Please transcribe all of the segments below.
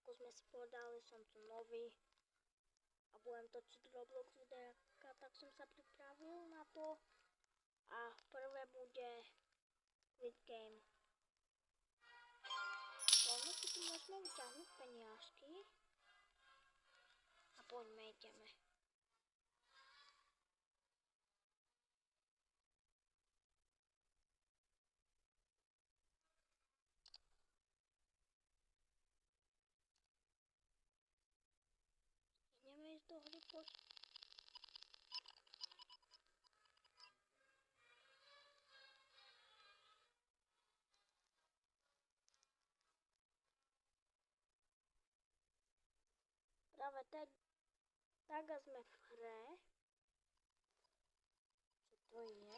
Ako sme si povedali, som tu nový a budem točiť Roblox videjka, tak som sa pripravil na to. A prvé bude Squid Game. Rovno si tu môžeme vyťahnuť peniažky. A poďme, ideme. Ideme ísť do hry, poď. Práve tak a sme v hre. Čo to je?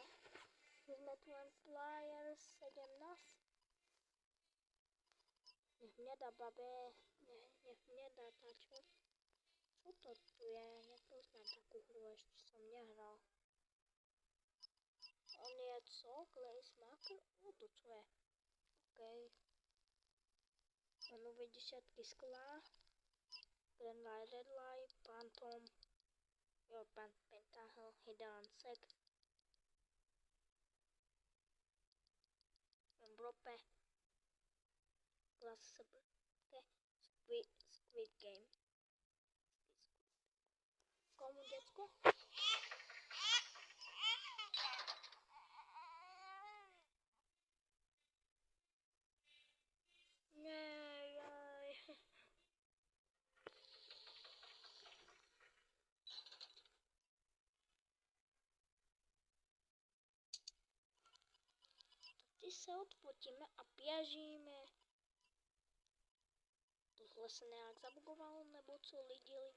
My sme tu len player 17. Nech mne dá babe, nech mne dá tačo. Čo to tu je? Nepoznám takú hru, ešte som nehral. On je co? Glaze Maker? No to čo je? Okej. Mám nové desiatky skla. Grand Light, Red Light, Phantom. Jo, Pentahl, Hidden Sect. Brope. Glass Squid Game. Komu decko? Nejaj. Teď se odfotíme a běžíme. Tohle se nějak zabugovalo, nebo co lidi?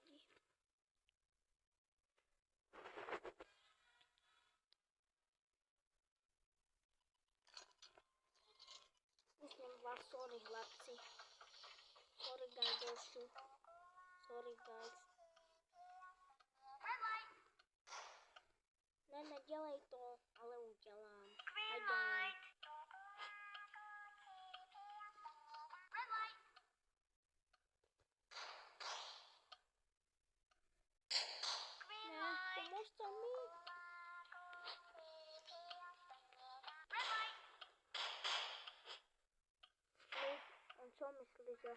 Myslím vás, sorry chlapci. Sorry guys, sorry guys. Ne, nedělej to, ale udělám. Ajde. Ne, pomozte mi. On co myslí, že...